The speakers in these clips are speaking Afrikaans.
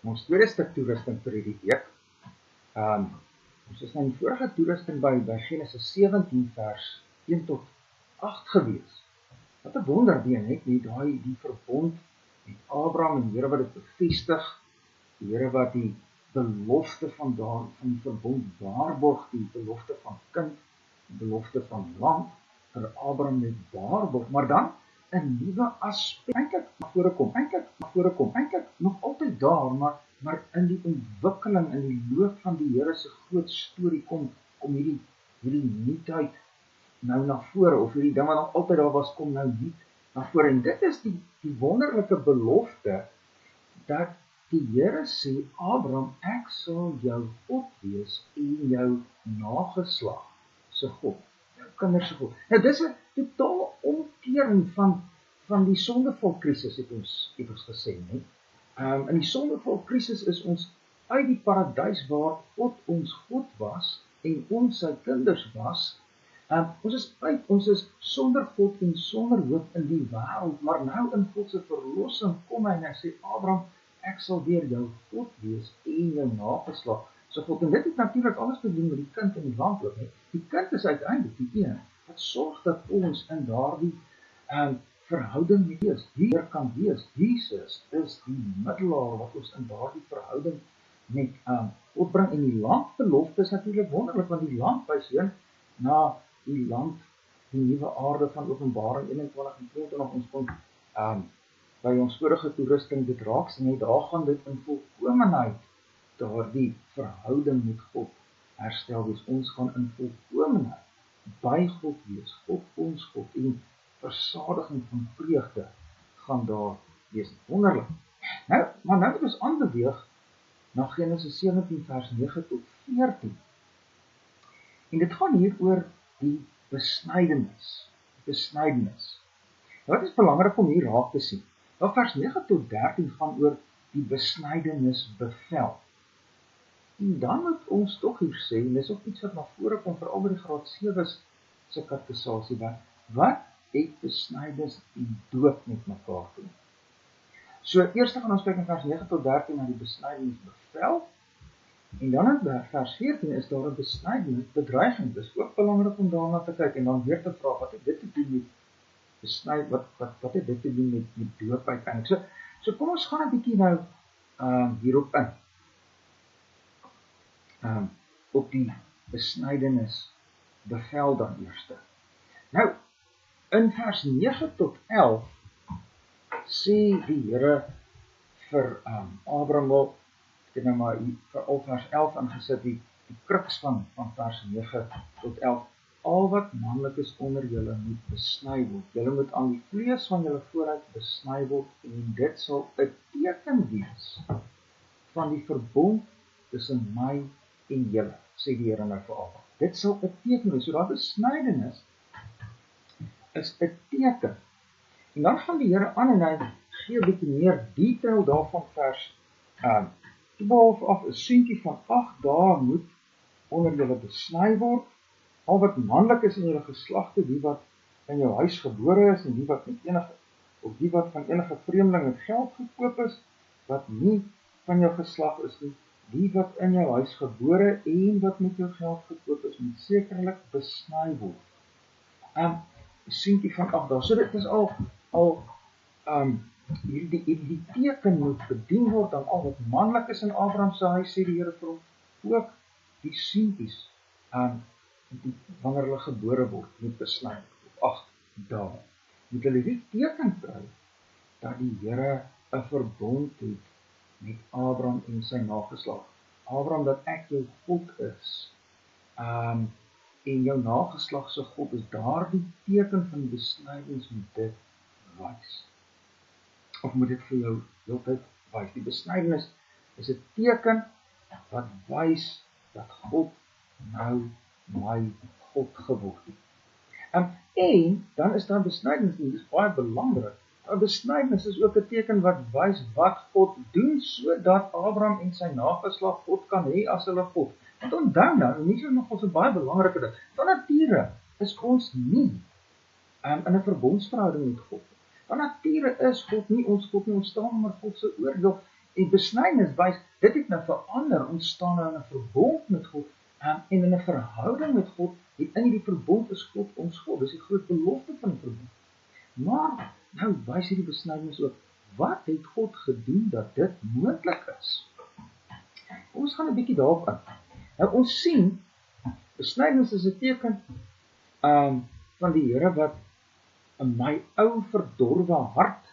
Ons tweede stuk toerusting vir hierdie week. Ons is nou in die vorige toerusting by Genesis 17 vers 1 tot 8 gewees. Wat 'n wonderdeen, net die verbond met Abraham en die Here wat dit bevestig, die Here wat die belofte van die verbond waarborg, die belofte van kind, die belofte van land vir Abraham met waarborg, maar dan 'n nuwe aspek, eintlik na vore kom, nog altyd daar, maar in die ontwikkeling, in die loop van die Here se groot storie kom hierdie nuutheid nou na vore, of hierdie ding wat nog altyd daar was, kom nou nuut na vore, en dit is die wonderlike belofte, dat die Here sê, Abraham, ek sal jou God wees, en jou nageslag se God, jou kinders se God. Nou, dis 'n totaal omkering van die sondeval-krisis, het ons gesê, nie? In die sondeval-krisis is ons uit die paradys waar God ons God was, en ons sy kinders was. Ons is sonder God en sonder hoop in die wêreld, maar nou in God se verlossing kom hy en hy sê, Abraham, ek sal weer jou God wees en jou nageslag se God. En dit het natuurlik alles te doen met die kind in die land ook, nie? Die kind is uiteindelik die een wat sorg dat ons in daardie verhouding met hier kan wees. Jesus is die middelaar wat ons in daardie verhouding met God bring. En die landbelofte is natuurlik wonderlik, want die land wys heen na die land, die nuwe aarde van Openbaring 21 en 22, ons kon by ons vorige toerusting dit raak sien, daar gaan dit in volkomenheid daardie verhouding met God herstel wees. Ons gaan in volkomenheid by God wees, God ons God, en versadiging van vreugde gaan daar wees. Wonderlik. Maar nou moet ons aanbeweeg na Genesis 17 vers 9 tot 14. En dit gaan hier oor die besnydenis. Wat is belangrik om hier raak te sien? Nou, vers 9 tot 13 gaan oor die besnydenisbevel. En dan moet ons toch hier sê, en dis ook iets wat na vore kom, veral by die graad 7 se katekisasie, wat het besnydenis en doop met mekaar te doen? So, eers gaan ons kyk in vers 9 tot 13 na die besnydenisbevel, en dan in vers 14 is daar 'n besnydenisbedreiging. Dis ook belangrik om daarna te kyk, en dan weer te vra, wat het dit te doen met besnyd, wat het dit te doen met doop uiteindelik? So kom ons gaan 'n bietjie nou hierop in. Op die besnydenisbevel dan eerste. Nou, in vers 9 tot 11 sê die Here vir Abraham, ek het nou maar vir vers 11 ingesit, die kruks van vers 9 tot 11, al wat manlik is onder julle moet besny word. Julle moet aan die vlees van julle vooruit besny word, en dit sal 'n teken wees van die verbond tussen my en julle, sê die Here nou vir Abraham. Dit sal 'n teken wees. So daardie besnydenis is 'n teken. En dan gaan die Here aan en hy gee 'n bietjie meer detail daarvan vers 12 af, 'n seentjie van 8 dae moet onder julle besny word. Al wat manlik is in julle geslagte, die wat in jou huis gebore is, en die wat van enige vreemdeling met geld gekoop is, wat nie van jou geslag is nie, die wat in jou huis gebore en wat met jou geld gekoop is, moet sekerlik besny word. 'n seentjie van 8 dae. So dit is al hierdie teken moet bedien word aan al wat manlik is in Abraham se huis, sê die Here vir hom, ook die seentjies wanneer hulle gebore word, moet besny op 8 dae. Moet hulle die teken kry dat die Here 'n verbond het met Abraham en sy nageslag. Abraham, dat ek jou God is, en jou nageslag se God is, daardie teken van besnydenis moet dit wys. Of moet dit vir jou heeltyd wys? Die besnydenis is 'n teken wat wys dat God nou my God geword het. En dan is daar besnydenis, en dit is baie belangrik. 'n Besnydenis is ook 'n teken wat wys wat God doen, sodat Abraham en sy nageslag God kan hê as hulle God. Want onthou nou, en hier is nog 'n baie belangrike ding, van nature is ons nie in 'n verbondsverhouding met God. Van nature is God nie ons God nie, ons staan onder God se oordeel, die besnydenis wys, dit het nou verander, ons staan nou in 'n verbond met God, en in 'n verhouding met God, en in die verbond is God ons God, dis die groot belofte van die verbond. Maar, nou wys hierdie besnydenis ook, wat het God gedoen dat dit moontlik is? Ons gaan 'n bietjie daarop in. Nou ons sien, besnydenis is 'n teken van die Here wat in my ou verdorwe hart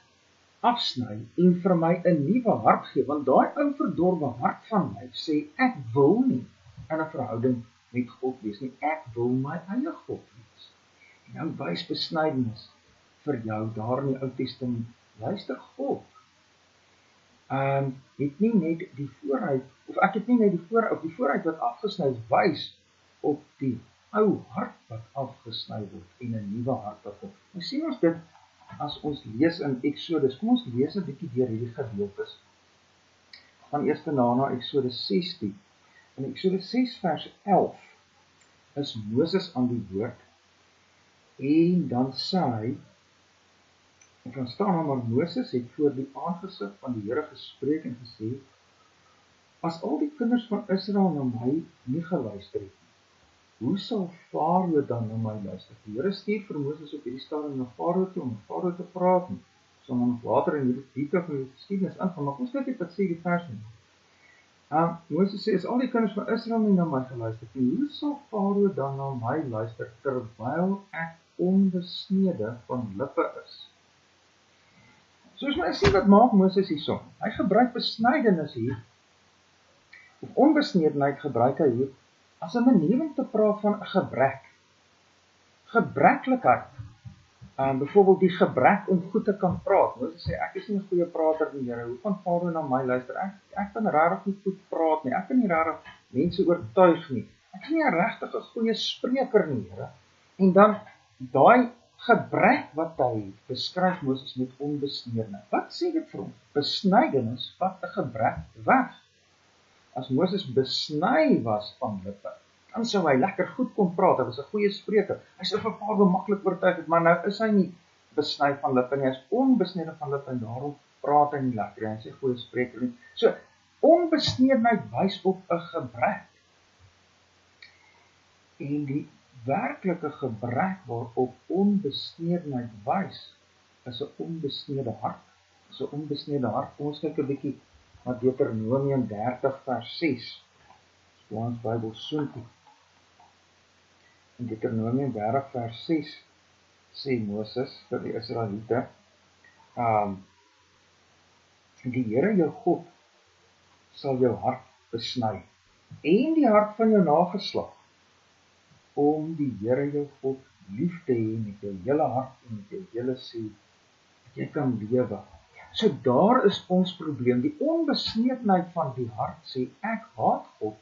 afsny en vir my 'n nuwe hart gee, want daai ou verdorwe hart van my sê ek wil nie in 'n verhouding met God wees nie, ek wil my eie God wees. En nou wys besnydenis vir jou daar in die Ou Testament, luister God. Het nie net die vooruit, of ek het nie net die vooruit wat afgesny is, wys op die ou hart wat afgesny word en 'n nuwe hart wat kom. Nou sien ons dit as ons lees in Exodus. Kom ons lees 'n bietjie deur hierdie gedeeltes. Gaan eers na Exodus 16. In Exodus 6 vers 11 is Moses aan die woord en dan sê hy, en dan staan maar Moses het voor die aangesig van die Here gespreek en gesê, as al die kinders van Israel na my nie geluister het, hoe sal Farao dan na my luister? Die Here stuur vir Moses op hierdie stadium na Farao toe om met Farao te praat, so dan later in hierdie diepte van die geskiedenis ingaan, maar ons kyk net wat sê die vers nie. Moses sê, as al die kinders van Israel nie na my geluister het, hoe sal Farao dan na my luister, terwyl ek onbesnede van lippe is? Soos my sê, wat maak Moses hierso? Hy gebruik besnydenis hier, of onbesnedenheid gebruik hy hier, as 'n manier om te praat van 'n gebrek. Gebreklikheid. Byvoorbeeld die gebrek om goed te kan praat. Moses sê, ek is nie 'n goeie prater nie, Here. Hoe kan Farao na my luister? Ek kan regtig nie goed praat nie. Ek kan nie regtig mense oortuig nie. Ek is nie 'n regtig 'n goeie spreker nie, Here. En dan daai gebrek wat hy beskryf Moses met onbesnedenheid. Wat sê dit vir ons? Besnydenis vat 'n gebrek weg. As Moses besny was van lippe, dan sou hy lekker goed kon praat, hy was 'n goeie spreker, hy sou vir Farao maklik oortuig het, maar nou is hy nie besny van lippe nie, hy is onbesnede van lippe, en daarom praat hy nie lekker, hy is nie 'n goeie spreker nie. So, onbesnedenheid wys op 'n gebrek, en die werklike gebrek waarop onbesnedenheid wys, is 'n onbesnede hart, Kom ons kyk 'n bietjie na Deuteronomium 30 vers 6, ons Bybel soontoe. In Deuteronomium 30 vers 6 sê Moses vir die Israeliete, die Here jou God sal jou hart besny, en die hart van jou nageslag, om die Here jou God lief te hê met jou hele hart en met jou hele siel, dat jy kan lewe. So daar is ons probleem, die onbesnedenheid van die hart sê, ek haat God,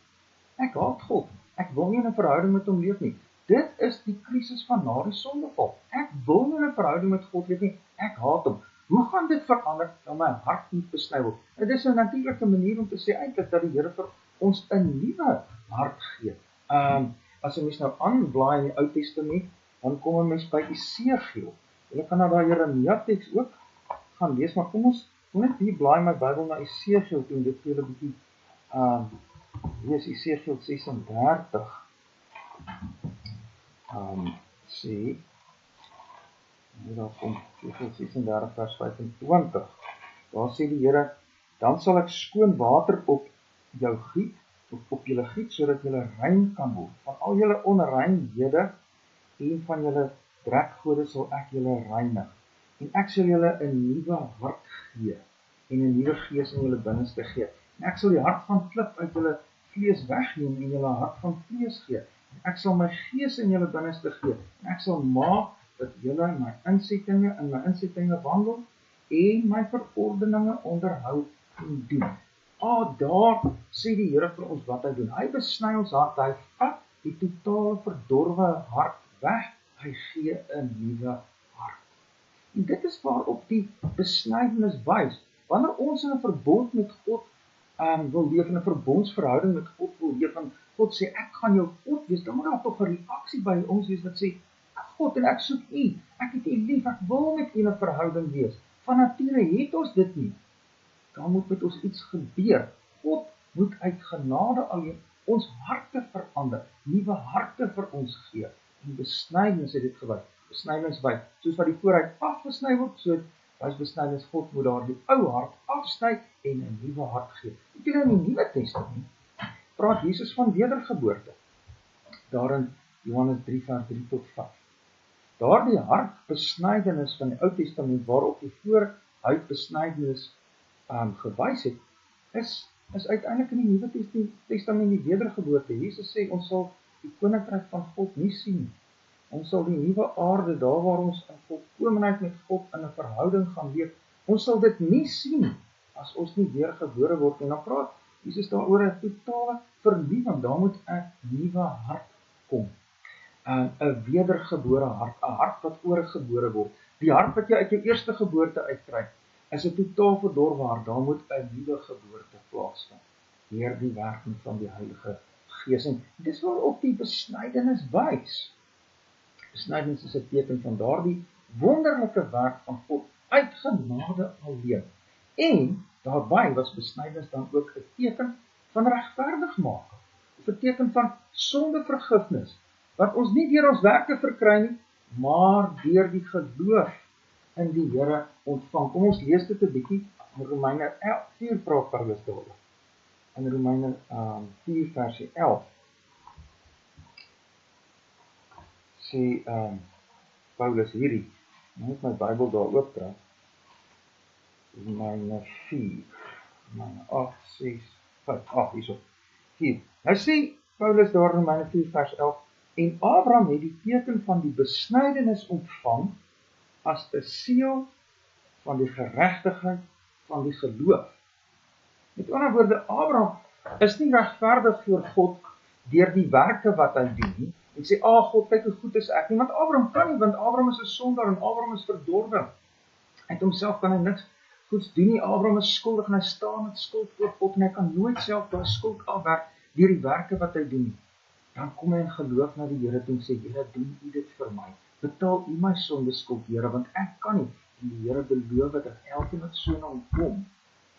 ek wil nie in 'n verhouding met hom leef nie. Dit is die krisis van na die sondeval. Ek wil nie in 'n verhouding met God leef nie, ek haat hom. Hoe gaan dit verander, dat my hart nie besny word? Dit is 'n natuurlike manier om te sê eintlik dat die Here vir ons 'n nuwe hart gee. As 'n mens nou aanblaai in die Ou Testament, dan kom 'n mens by Esegiel. Julle kan na daai Jeremia teks ook gaan lees, maar kom net hier blaai my Bybel na Esegiel toe, en dit gee 'n bietjie, lees Esegiel 36, sê, daar kom Esegiel 36 vers 25, daar sê die Here, dan sal ek skoon water op jou giet, of op julle giet, sodat julle rein kan word, van al julle onreinhede, en van julle drekgode sal ek julle reinig, en ek sal julle 'n nuwe hart gee, en 'n nuwe gees in julle binneste gee, en ek sal die hart van klip uit julle vlees wegneem, en julle hart van vlees gee, en ek sal my gees in julle binneste gee, en ek sal maak dat julle in my insettinge wandel, en my verordeninge onderhou en doen. Daar sê die Here vir ons wat hy doen. Hy besny ons hart, hy vat die totale verdorwe hart weg, hy gee 'n nuwe hart. En dit is waarop die besnydenis wys. Wanneer ons in 'n verbond met God wil leef, in 'n verbondsverhouding met God wil leef, en God sê, ek gaan jou God wees, dan moet daar tog 'n reaksie by ons wees wat sê, God, en ek soek u, ek het u lief, ek wil met u 'n verhouding wees. Van nature het ons dit nie. daar moet met ons iets gebeur. God moet uit genade alleen ons harte verander, nuwe harte vir ons gee. En besnydenis het dit gewys. Besnydenis by, soos wat die vooruit afgesny word, so wys besnydenis God moet daar die ou hart afsny en 'n nuwe hart gee. Weet julle, in die Nuwe Testament praat Jesus van wedergeboorte. Daar in Johannes 3 vers 3 tot 5. Daardie hartbesnydenis van die Ou Testament waarop die vooruitbesnydenis gewys het, is uiteindelik in die Nuwe Testament die wedergeboorte. Jesus sê ons sal die koninkryk van God nie sien nie. Ons sal die nuwe aarde, daar waar ons in volkomenheid met God in 'n verhouding gaan leef, ons sal dit nie sien as ons nie weergebore word. En dan praat Jesus daaroor 'n totale vernuwing. Daar moet 'n nuwe hart kom. 'n wedergebore hart, 'n hart wat oorgebore word. Die hart wat jy uit jou eerste geboorte uitkry, is 'n totaal verdorwe hart. Daar moet 'n nuwe geboorte plaasvind deur die werking van die Heilige Gees. En dis waarop die besnydenis wys. Besnydenis is 'n teken van daardie wonderlike werk van God uit genade alleen. En daarbij was besnydenis dan ook 'n teken van regverdigmaking, of 'n teken van sondevergifnis, wat ons nie deur ons werke verkry nie, maar deur die geloof in die Here ontvang. Kom ons lees dit 'n bietjie in Romeine 4 praat Paulus daaroor. In Romeine 4 versie 11 sê Paulus hierdie, moet my Bybel daar oopdraai. Romeine 4, Romeine 8, 6, 5, hierso. 4. Nou sê Paulus daar in Romeine 4 vers 11, en Abraham het die teken van die besnydenis ontvang as 'n seël van die geregtigheid van die geloof. Met ander woorde, Abraham is nie regverdig voor God deur die werke wat hy doen nie, en sê, God, kyk hoe goed is ek nie, want Abraham kan nie, want Abraham is 'n sondaar en Abraham is verdorwe. Uit homself kan hy niks goeds doen nie. Abraham is skuldig en hy staan met skuld voor God en hy kan nooit self daai skuld afwerk deur die werke wat hy doen. Dan kom hy in geloof na die Here toe en sê, Here, doen U dit vir my. Betaal U my sondeskuld, Here, want ek kan nie. En die Here beloof dat elkeen wat so na hom kom,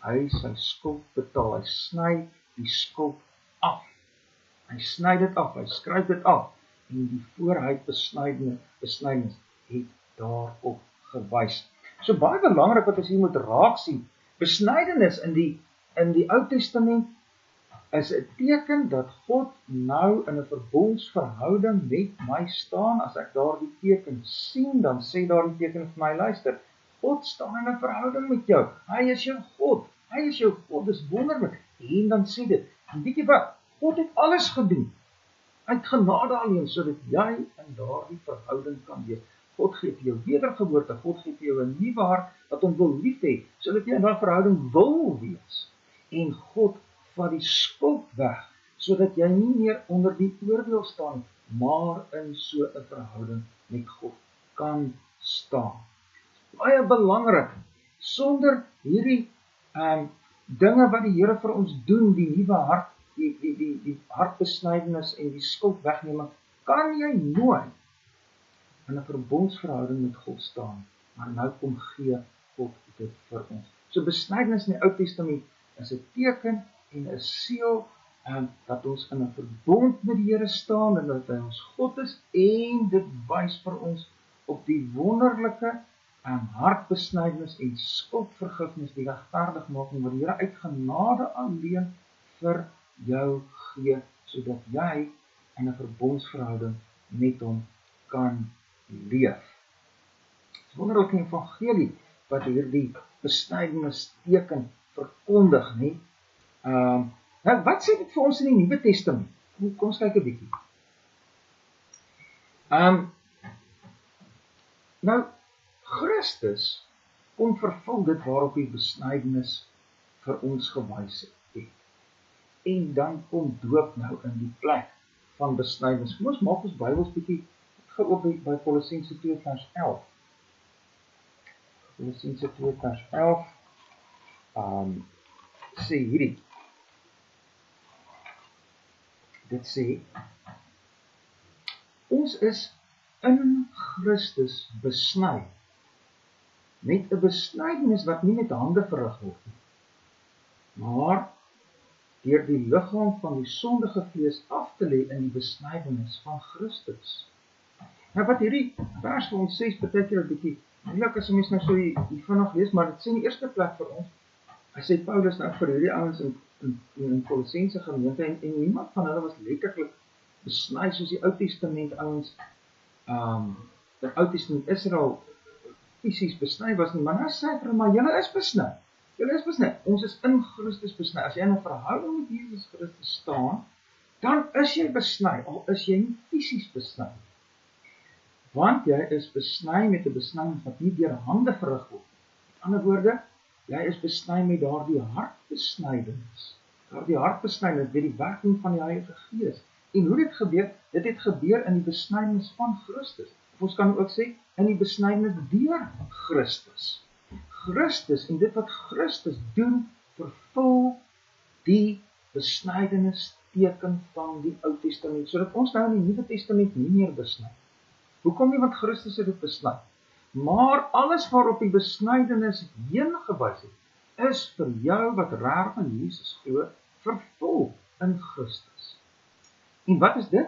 hy sy skuld betaal. Hy sny die skuld af. Hy sny dit af, hy skryf dit af. En die vooruitbesnydenis het daarop gewys. So baie belangrik wat ons hier moet raak sien. Besnydenis in die Ou Testament is 'n teken dat God nou in 'n verbondsverhouding met my staan. As ek daardie teken sien, dan sê daardie teken vir my, luister, God staan in 'n verhouding met jou. Hy is jou God. Hy is jou God. Dis wonderlik. En dan sê dit, en weet jy wat? God het alles gedoen uit genade alleen, sodat jy in daardie verhouding kan wees. God gee vir jou wedergeboorte, God gee vir jou 'n nuwe hart wat hom wil lief hê, sodat jy in daardie verhouding wil wees. En God vat die skuld weg, sodat jy nie meer onder die oordeel staan, maar in so 'n verhouding met God kan staan. Baie belangrik, sonder hierdie dinge wat die Here vir ons doen, die nuwe hart, die hartbesnydenis en die skuld wegneming, kan jy nooit in 'n verbondsverhouding met God staan, maar nou kom gee God dit vir ons. So besnydenis in die Ou Testament is 'n teken en 'n seël dat ons in 'n verbond met die Here staan en dat hy ons God is, en dit wys vir ons op die wonderlike hartbesnydenis en skuldvergifnis, die regverdigmaking wat die Here uit genade alleen vir jou gee, sodat jy in 'n verbondsverhouding met hom kan leef. Dit is wonderlik die evangelie wat hierdie besnydenis teken verkondig, nie? Nou, wat sê dit vir ons in die Nuwe Testament? Kom ons kyk 'n bietjie. Nou, Christus kom vervul dit waarop die besnydenis vir ons gewys het. En dan kom doop nou in die plek van besnydenis. Kom ons maak ons Bybels bietjie geoop by Kolossense 2 vers 11. Kolossense 2 vers 11 sê hierdie. Dit sê, ons is in Christus besny, met 'n besnydenis wat nie met hande verrig word nie, maar deur die liggaam van die sondige vlees af te lê in die besnydenis van Christus. Nou wat hierdie vers vir ons sê, is baie keer 'n bietjie moeilik as 'n mens nou so hier vinnig lees, maar dit sê in die eerste plek vir ons, hy sê Paulus nou vir hierdie ouens in Kolossense gemeente, en niemand van hulle was letterlik besny soos die Ou Testament ouens, die Ou Testament Israel fisies besny was nie, maar nou sê hy vir hulle, maar julle is besny. Julle is besny. Ons is in Christus besny. As jy in 'n verhouding met Jesus Christus staan, dan is jy besny, al is jy nie fisies besny. Want jy is besny met 'n besnyning wat nie deur hande verrig word. Met ander woorde, jy is besny met daardie hartbesnydenis. Daardie hartbesnydenis deur die werking van die Heilige Gees. En hoe dit gebeur? Dit het gebeur in die besnydenis van Christus. Of ons kan ook sê, in die besnydenis deur Christus. Christus en dit wat Christus doen, vervul die besnydenis teken van die Ou Testament, sodat ons nou in die Nuwe Testament nie meer besny. Hoekom nie? Want Christus het dit besny. Maar alles waarop die besnydenis heen gewys het, is vir jou wat regtig in Jesus glo, vervul in Christus. En wat is dit?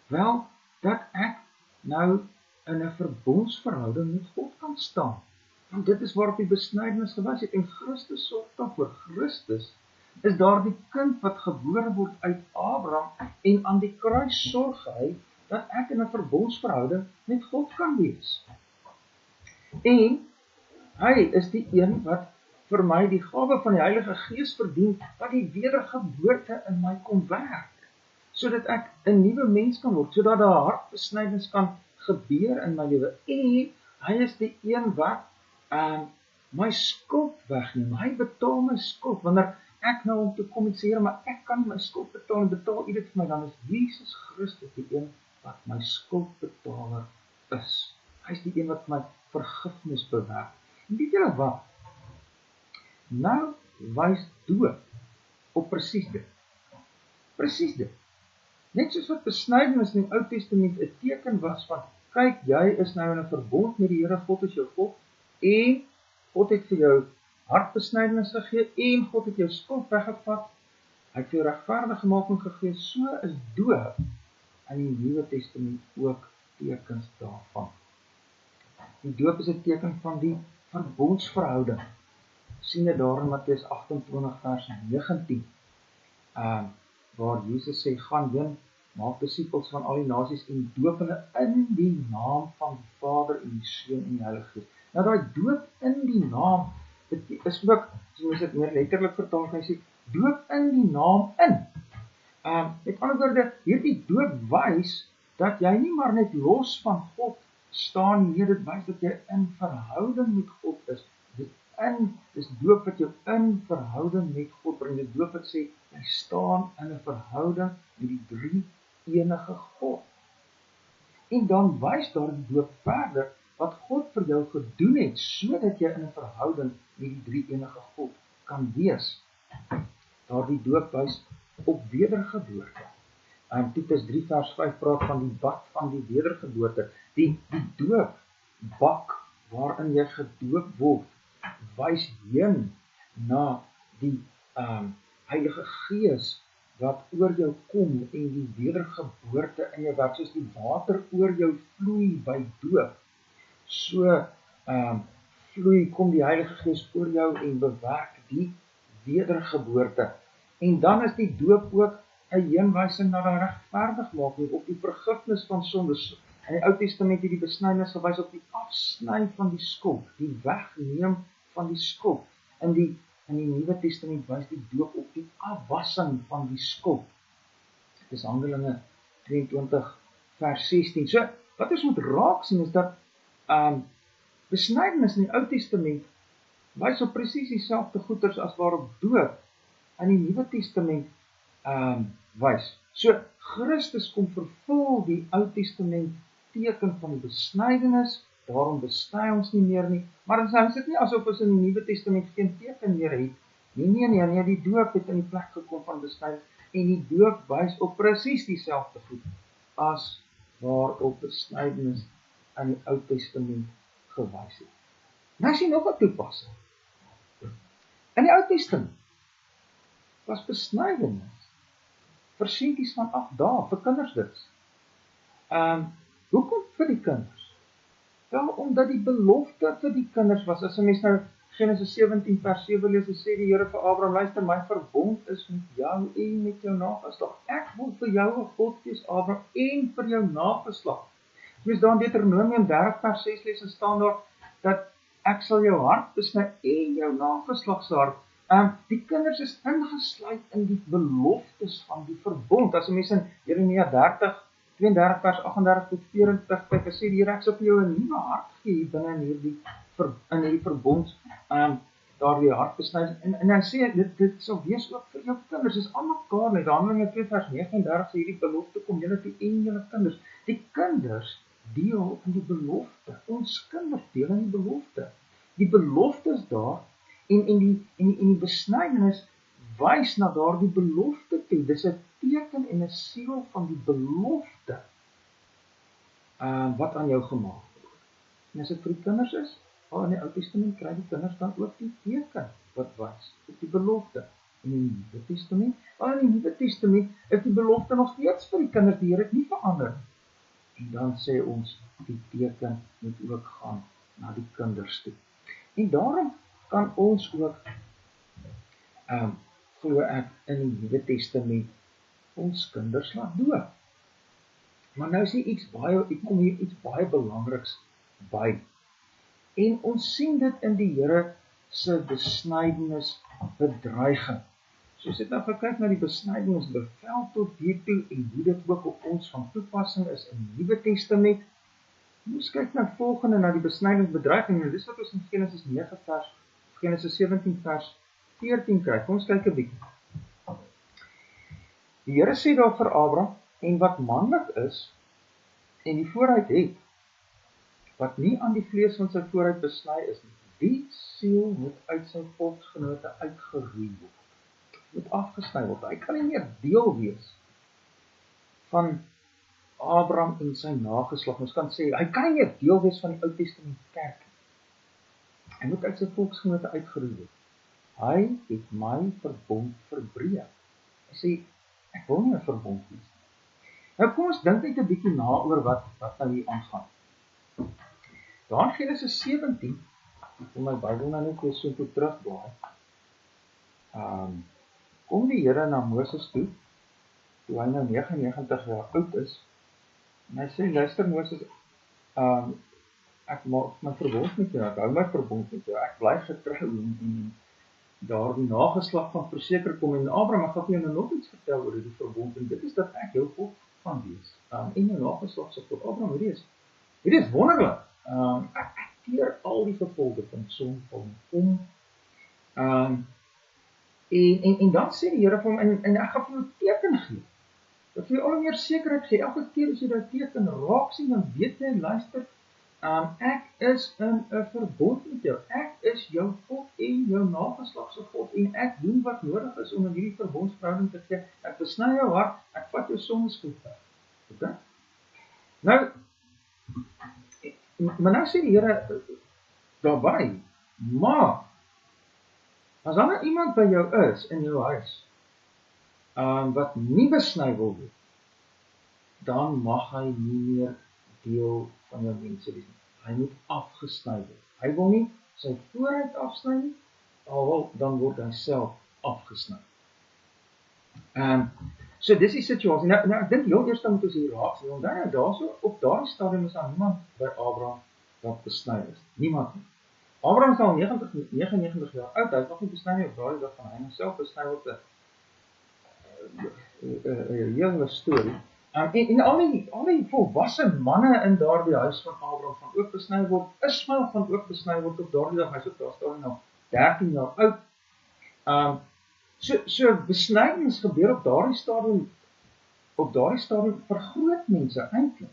Wel, dat ek nou in 'n verbondsverhouding met God kan staan. Want dit is waarop die besnydenis gewys het, en Christus sorg daarvoor. Christus is daardie kind wat gebore word uit Abraham, en aan die kruis sorg hy dat ek in 'n verbondsverhouding met God kan wees. En hy is die een wat vir my die gawe van die Heilige Gees verdien, wat die wedergeboorte in my kom werk, sodat ek 'n nuwe mens kan word, sodat daar hartbesnydenis kan gebeur in my lewe. En hy is die een wat my skuld wegneem. Hy betaal my skuld. Wanneer ek nou om te kom en sê, maar ek kan my skuld betaal, en betaal u dit vir my, dan is Jesus Christus die een wat my skuldbetaler is. Hy is die een wat my vergifnis bewerk. En weet julle wat? Nou wys doop op presies dit. Presies dit. Net soos wat besnydenis in die Ou Testament 'n teken was van, kyk, jy is nou in 'n verbond met die Here God as jou God, en God het vir jou hartbesnydenis gegee, en God het jou skuld weggevat, hy het vir jou regverdigmaking gegee, so is doop in die Nuwe Testament ook tekens daarvan. Die doop is 'n teken van die verbondsverhouding. Sien dit daar in Matteus 28 vers 19, waar Jesus sê, gaan heen, maak disippels van al die nasies en doop hulle in die naam van die Vader en die Seun en die Heilige Gees. Nou daai doop in die naam, dit is ook, as mens dit meer letterlik vertaal, kan jy sê, doop in die naam in. Met ander woorde, hierdie doop wys dat jy nie maar net los van God staan nie, dit wys dat jy in verhouding met God is. Dis doop wat jou in verhouding met God bring. Dis doop wat sê, jy staan in 'n verhouding met die drie enige God. En dan wys daar die doop verder wat God vir jou gedoen het, sodat jy in 'n verhouding met die drie enige God kan wees. Daardie doop wys op wedergeboorte. Titus 3 vers 5 praat van die bad van die wedergeboorte. Die doopbak waarin jy gedoop word, wys heen na die Heilige Gees wat oor jou kom en die wedergeboorte in jou werk, soos die water oor jou vloei by doop. So kom die Heilige Gees oor jou en bewerk die wedergeboorte. En dan is die doop ook 'n heenwysing na die regverdigmaking, op die vergifnis van sondes. In die Ou Testament het die besnydenis gewys op die afsny van die skuld, die wegneem van die skuld. In die Nuwe Testament wys die doop op die afwassing van die skuld. Dit is Handelinge 22 vers 16. So, wat ons moet raak sien is dat besnydenis in die Ou Testament wys op presies dieselfde goeders as waarop doop in die Nuwe Testament wys. So, Christus kom vervul die Ou Testament teken van die besnydenis, daarom besny ons nie meer nie, maar dan is dit nie asof ons in die Nuwe Testament geen teken meer het. Nee, die doop het in die plek gekom van besnydenis, en die doop wys op presies dieselfde goed as waarop besnydenis in die Ou Testament gewys het. Nou is hier nog 'n toepassing. In die Ou Testament was besnydenis vir seentjies van 8 dae, vir kinders dus. Hoekom vir die kinders? Wel, omdat die belofte vir die kinders was, as 'n mens nou Genesis 17 vers 7 lees, sê die Here vir Abraham, luister, my verbond is met jou en met jou nageslag. Ek wil vir jou 'n God wees, Abraham, en vir jou nageslag. As mens daar in Deuteronomium 30 vers 6 lees, staan daar, dat ek sal jou hart besny en jou nageslag se hart. Die kinders is ingesluit in die beloftes van die verbond. As 'n mens in Jeremia 32 vers 38 tot 40 kyk, sê die Here, ek sal vir jou 'n nuwe hart gee binne in hierdie verbond, daardie hart besny. En hy sê, dit sal wees ook vir jou kinders, dis aan mekaar net. Handelinge 2 vers 39 sê hierdie belofte kom julle toe en julle kinders. Die kinders deel in die belofte. Ons kinders deel in die belofte. Die belofte is daar, en die besnydenis wys na daardie belofte toe. Dis 'n teken en 'n siel van die belofte wat aan jou gemaak word. En as dit vir die kinders is, in die Ou Testament kry die kinders dan ook die teken wat wys op die belofte. En in die Nuwe Testament, in die Nuwe Testament is die belofte nog steeds vir die kinders, die Here het nie verander. En dan sê ons, die teken moet ook gaan na die kinders toe. En daarom kan ons ook, glo ek, in die Nuwe Testament ons kinders laat doop. Maar nou sê kom hier iets baie belangriks by. En ons sien dit in die Here se besnydenis bedreiging. Soos dit nou gekyk na die besnydenis bevel tot hiertoe en hoe dit ook op ons van toepassing is in die Nuwe Testament. Ons kyk nou volgende na die besnydingsbedreiging, en dis wat ons in Genesis 17 vers 14 kry. Kom ons kyk 'n bietjie. Die Here sê daar vir Abraham, en wat manlik is, en die vooruit het, wat nie aan die vlees van sy vooruit besny is nie, die siel moet uit sy volksgenote uitgeroei word. Moet afgesny word. Hy kan nie meer deel wees van Abraham en sy nageslag. Ons kan sê, hy kan nie meer deel wees van die Ou Testament kerk. Hy moet uit sy volksgenote uitgeroei word. Hy het my verbond verbreek. Hy sê, ek wil nie 'n verbond wees. Nou kom ons dink net 'n bietjie na oor wat nou hier aangaan. Daar in Genesis 17, om my Bybel nou net weer so toe terugblaai, kom die Here na Moses toe hy nou 99 jaar oud is, en hy sê, luister Moses, ek maak my verbond met jou, ek hou my verbond met jou, ek bly getrou en daar die nageslag van verseker kom, en Abraham, ek gaan vir jou nou nog iets vertel oor die verbond, en dit is dat ek jou God gaan wees, en jou nageslag sal God. Abraham, hierdie is wonderlik, ek keer al die gevolge van sonde om, en dan sê die Here vir hom, en ek gaan vir jou teken gee, dat vir jou al meer sekerheid gee, elke keer as jy dat teken raak sien, dan weet jy, luister, ek is in 'n verbond met jou, ek is jou God en jou nageslag se God, en ek doen wat nodig is om in hierdie verbondsverhouding te gee, ek besny jou hart, ek vat jou sondes weg. Okay? Nou, maar nou sê die Here daarby, maar, as daar nou iemand by jou is, in jou huis, wat nie besny wil word, dan mag hy nie meer deel van jou mense wees. Hy moet afgesny word. Hy wil nie sy vooruit afsny nie, dan word hy self afgesny. So dis die situasie. Nou ek dink heel eers moet ons hier raak sien, want daarso op daardie stadium is daar niemand by Abraham wat besny is. Niemand nie. Abraham is al 99 jaar oud, hy is nog nie besny nie, op daardie dag van hy self besny word, 'n hele storie. En al die volwasse manne in daardie huis van Abraham van ook besny word, Ismael van ook besny word op daardie dag, hy is ook daar staan nou 13 jaar oud. So besnydenis gebeur op daardie stadium vir groot mense eintlik.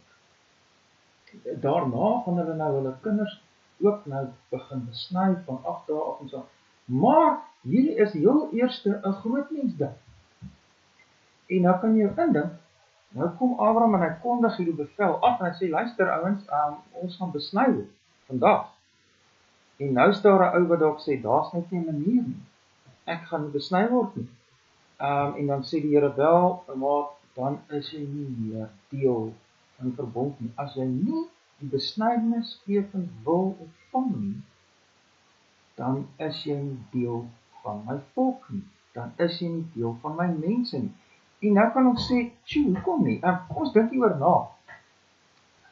Daarna gaan hulle nou hulle kinders ook nou begin besny van 8 dae af en so. Maar hierdie is heel eerste 'n groot mens ding. En nou kan jy jou indink, nou kom Abraham en hy kondig hierdie bevel af en hy sê, luister ouens, ons gaan besny word vandag. En nou is daar 'n ou wat dalk sê, daar's net nie 'n manier nie. ek gaan nie besny word nie. En dan sê die Here wel, maar dan is jy nie meer deel van die verbond nie. As jy nie die besnydenis teken wil ontvang nie, dan is jy nie deel van my volk nie. Dan is jy nie deel van my mense nie. En nou kan ons sê, hoekom nie? Ons dink hieroor na.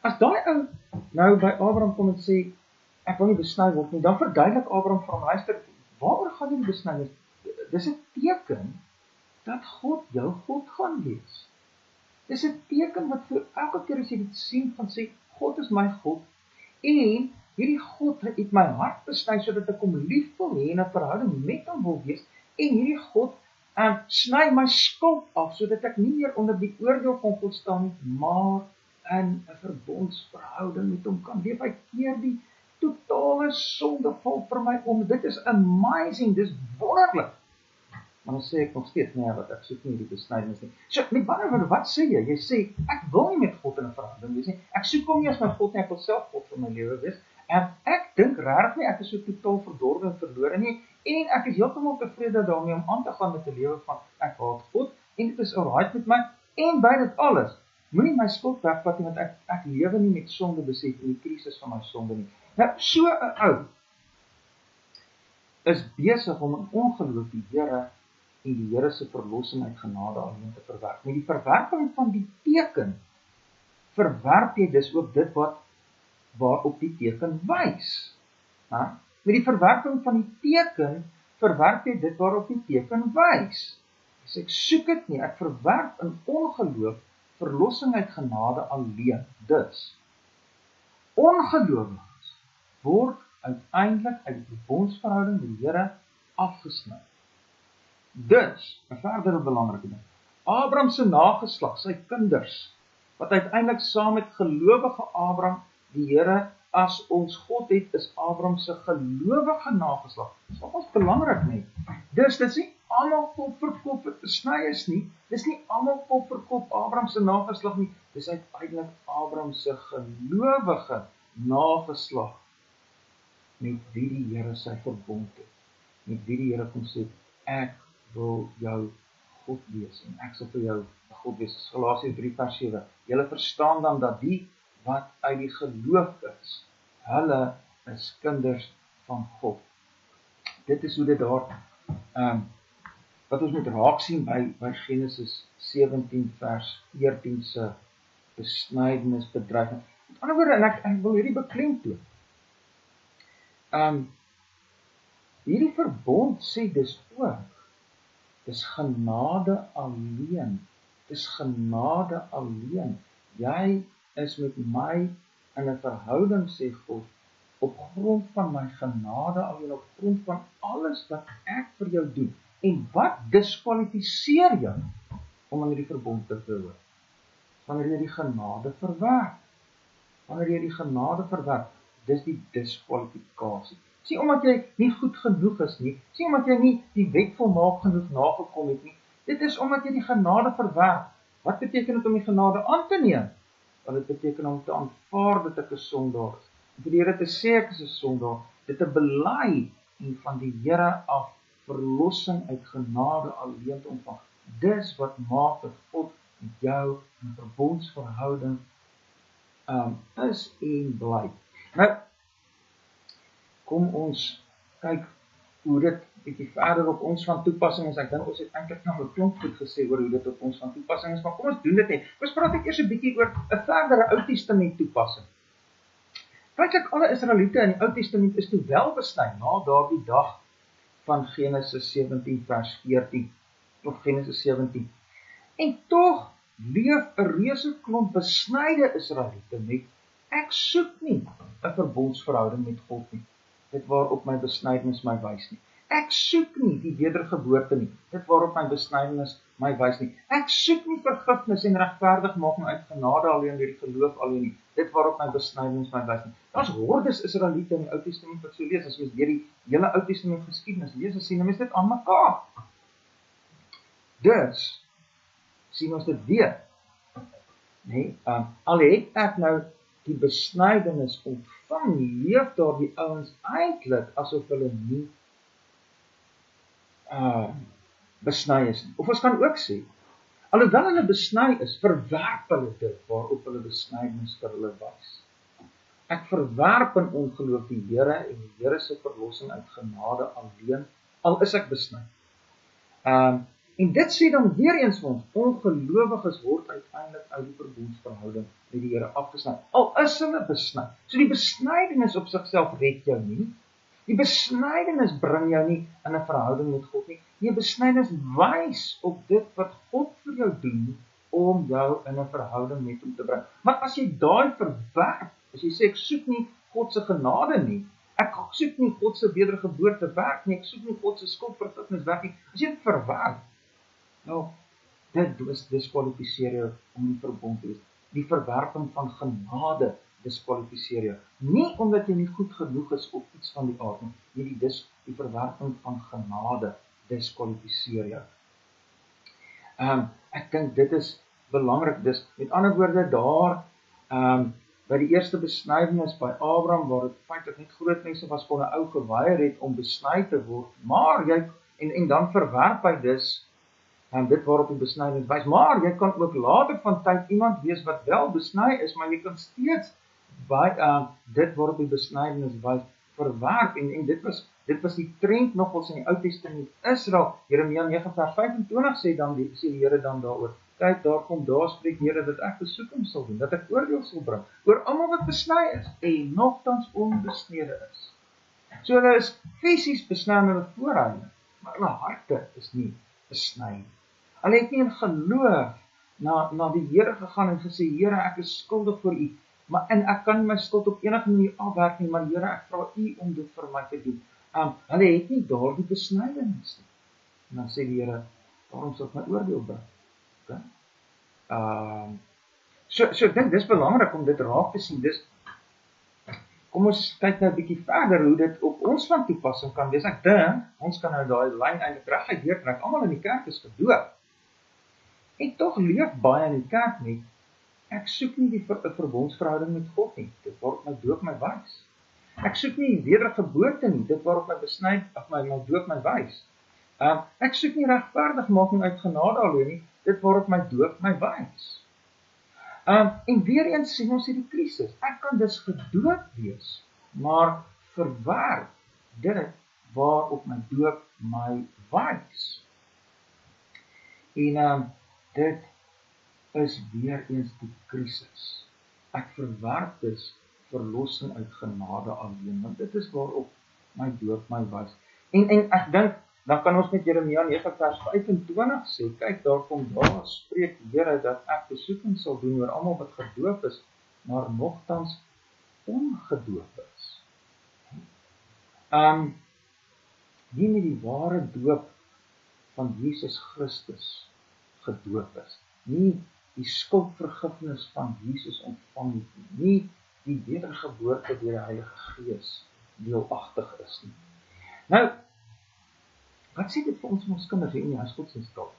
As daai ou nou by Abraham kom en sê, ek wil nie besny word nie, dan verduidelik Abraham vir hom, luister, waaroor gaan die besnydenis? Dis 'n teken dat God jou God gaan wees. Dis 'n teken wat vir elke keer as jy dit sien, van sê, God is my God, en hierdie God het my hart besny, sodat ek hom lief wil hê en 'n verhouding met hom wil wees, en hierdie God sny my skuld af, sodat ek nie meer onder die oordeel van God staan nie, maar in 'n verbondsverhouding met hom kan leef. Hy keer die totale sondeval vir my om. Dit is amazing, dis wonderlik. Maar dan sê ek nog steeds, nee, wat ek soek nie die besnydenis nie. So, met ander woorde, wat sê jy? Jy sê, ek wil nie met God in 'n verhouding wees nie. Ek soek hom nie as my God nie, ek wil self God vir my lewe wees. En ek dink regtig nie, ek is so totaal verdorwe en verlore nie, en ek is heeltemal tevrede daarmee om aan te gaan met 'n lewe van, ek haat God, en dit is alright met my, en by dit alles, moenie my skuld wegvat nie, want ek lewe nie met sonde besef in die krisis van my sonde nie. Nou, so 'n ou is besig om in ongeloof die Here en die Here se verlossing uit genade alleen te verwerp. Met die verwerping van die teken, verwerp jy dus ook dit waarop die teken wys. Met die verwerping van die teken, verwerp jy dit waarop die teken wys. Dus ek soek dit nie, ek verwerp in ongeloof verlossing uit genade alleen. Dus, ongelowiges word uiteindelik uit die verbondsverhouding met die Here afgesny. Dus, 'n verdere belangrike ding, Abraham se nageslag, sy kinders, wat uiteindelik saam met gelowige Abraham die Here as ons God het, is Abraham se gelowige nageslag. Dis nogals belangrik nie. Dus, dis nie almal kop vir kop wat besny is nie, dis nie almal kop vir kop Abraham se nageslag nie, dis uiteindelik Abraham se gelowige nageslag, met wie die Here sy verbond het, met wie die Here kom sê, ek wil jou God wees, en ek sal vir jou God wees. Galasiërs 3 vers 7. Julle verstaan dan dat die wat uit die geloof is, hulle is kinders van God. Dit is hoe dit daar, wat ons moet raak sien by Genesis 17 vers 14 se besnydenis bedreiging. Met ander woorde, en ek wil hierdie beklemtoon. Hierdie verbond sê dus ook, dis genade alleen. Dis genade alleen. Jy is met my in 'n verhouding, sê God, op grond van my genade alleen, op grond van alles wat ek vir jou doen. En wat diskwalifiseer jou om aan hierdie verbond te behoort? Wanneer jy die genade verwerp. Wanneer jy die genade verwerp, dis die diskwalifikasie. Sien omdat jy nie goed genoeg is nie, sien omdat jy nie die wet volmaak genoeg nagekom het nie, dit is omdat jy die genade verwerp. Wat beteken dit om die genade aan te neem? Want dit beteken om te aanvaar dat ek 'n sondaar is. Vir die Here te sê ek is 'n sondaar, dit te bely en van die Here af verlossing uit genade alleen te ontvang. Dis wat maak dat God met jou in verbondsverhouding is en bly. Nou, kom ons kyk hoe dit bietjie verder op ons van toepassing is. Ek dink ons het eintlik nog 'n klomp goed gesê oor hoe dit op ons van toepassing is, maar kom ons doen dit net. Ons praat ek eers 'n bietjie oor 'n verdere Ou Testament toepassing. Feitlik alle Israeliete in die Ou Testament is toe wel besny na daardie dag van Genesis 17 vers 14 of Genesis 17. En tog leef 'n reuse klomp besnyde Israeliete met ek soek nie 'n verbondsverhouding met God nie. Dit waarop my besnydenis my wys nie. Ek soek nie die wedergeboorte nie. Dit waarop my besnydenis my wys nie. Ek soek nie vergifnis en regverdigmaking uit genade alleen deur die geloof alleen nie. Dit waarop my besnydenis my wys nie. Daar's hordes Israeliete in die Ou Testament wat so lees, as mens deur die hele Ou Testament geskiedenis lees, dan sien mens dit aan mekaar. Dus sien ons dit weer. Nee, al het ek nou die besnydenis ontvang, leef daardie ouens eintlik asof hulle nie besny is nie. Of ons kan ook sê, alhoewel hulle besny is, verwerp hulle dit waarop hulle besnydenis vir hulle wys. Ek verwerp in ongeloof die Here en die Here se verlossing uit genade alleen, al is ek besny. En dit sê dan weer eens vir ons, ongelowiges word uiteindelik uit die verbondsverhouding met die Here afgesny, al is hulle besny. So die besnydenis op sigself red jou nie. Die besnydenis bring jou nie in 'n verhouding met God nie. Die besnydenis wys op dit wat God vir jou doen om jou in 'n verhouding met hom te bring. Maar as jy daai verwerp, as jy sê ek soek nie God se genade nie, ek soek nie God se wedergeboorte werk nie, ek soek nie God se skuldvergifnis werk nie, as jy dit verwerp, nou, dit diskwalifiseer jou om in verbond te wees. Die verwerping van genade diskwalifiseer jou. Nie omdat jy nie goed genoeg is of iets van die aard nie, die verwerping van genade diskwalifiseer jou. Ek dink dit is belangrik, dis met ander woorde daar, by die eerste besnydenis by Abraham, waar dit feitlik net groot mense was kon 'n ou geweier het om besny te word, maar jy, en dan verwerp hy dus, dit waarop die besnydenis wys, maar jy kan ook later van tyd iemand wees wat wel besny is, maar jy kan steeds dit waarop die besnydenis wys, verwerp, en dit was die trend nogals in die Ou Testament Israel. Jeremia 9 vers 25 sê die Here dan daaroor, kyk, daar spreek die Here dat ek besoeking sal doen, dat ek oordeel sal bring oor almal wat besny is en nogtans onbesnede is. So hulle is fisies besny in hulle voorhande, maar hulle harte is nie besny nie. Hulle het nie in geloof na die Here gegaan en gesê, Here, ek is skuldig voor U, en ek kan my skuld op enige manier afwerk nie, maar Here, ek vra U om dit vir my te doen. Hulle het nie daardie besnydenis nie. En dan sê die Here, daarom sal ek my oordeel bring. Okay? So ek dink dis belangrik om dit raak te sien. Kom ons kyk nou 'n bietjie verder hoe dit op ons van toepassing kan wees. Ek dink ons kan nou daai lyn eintlik reguit deurtrek. Almal in die kerk is gedoop. En tog leef baie in die kerk nie. Ek soek nie die verbondsverhouding met God nie. Dit waarop my doop my wys. Ek soek nie die wedergeboorte nie. Dit waarop my besny of my doop my wys. Ek soek nie regverdigmaking uit genade alleen nie. Dit waarop my doop my wys. En weer eens sien ons hierdie krisis. Ek kan dus gedoop wees, maar verwerp dit waarop my doop my wys. En dit is weer eens die krisis. Ek verwerp dus verlossing uit genade alleen, want dit is waarop my doop my wys. En ek dink, dan kan ons met Jeremia 9 vers 25 sê, kyk, daar spreek die Here dat ek besoeking sal doen oor almal wat gedoop is, maar nogtans ongedoop is. Die met die ware doop van Jesus Christus gedoop is, nie die skuldvergifnis van Jesus ontvang het nie die wedergeboorte deur die Heilige Gees deelagtig is nie. Nou, wat sê dit vir ons kinders hier in die huisgodsdienst taal?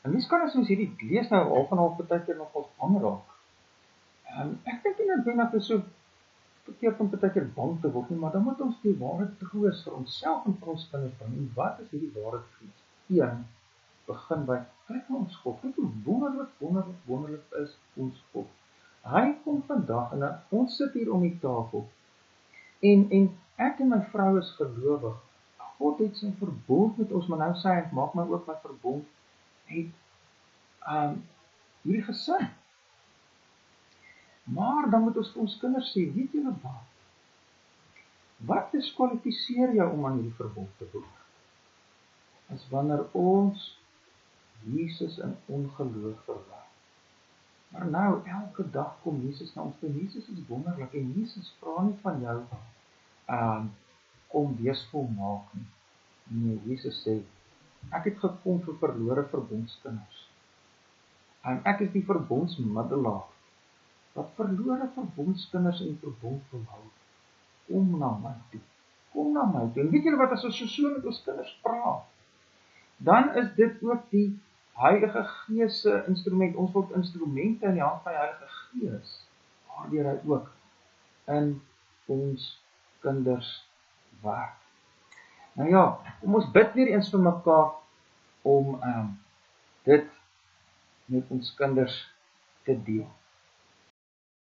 En mens kan as ons hierdie lees nou half en half partykeer nog ons bang raak. Ek dink nie dat dit so verkeerd om partykeer bang te word nie, maar dan moet ons die ware troos vir onsself en vir ons kinders bring. En wat is hierdie ware troos? Begin by, kyk na ons God, kyk hoe wonderlik is ons God. Hy kom vandag en ons sit hier om die tafel en ek en my vrou is gelowig. God het sy verbond met ons, maar nou sê hy, maak my ook my verbond met hierdie gesin. Maar dan moet ons vir ons kinders sê, weet julle wat? Wat diskwalifiseer jou om aan hierdie verbond te behoort? Is wanneer ons Jesus in ongeloof verwerp. Maar nou, elke dag kom Jesus na ons toe. Jesus is wonderlik en Jesus vra nie van jou om wees volmaak nie. Nee, Jesus sê, ek het gekom vir verlore verbondskinders. Ek is die verbondsmiddelaar wat verlore verbondskinders in verbond wil hou. Kom na my toe. Kom na my toe. En weet julle wat, as ons so met ons kinders praat, dan is dit ook die Heilige Gees se instrument. Ons word instrumente in die hand van die Heilige Gees, waardeur hy ook in ons kinders werk. Nou ja, kom ons bid weer eens vir mekaar om dit met ons kinders te deel.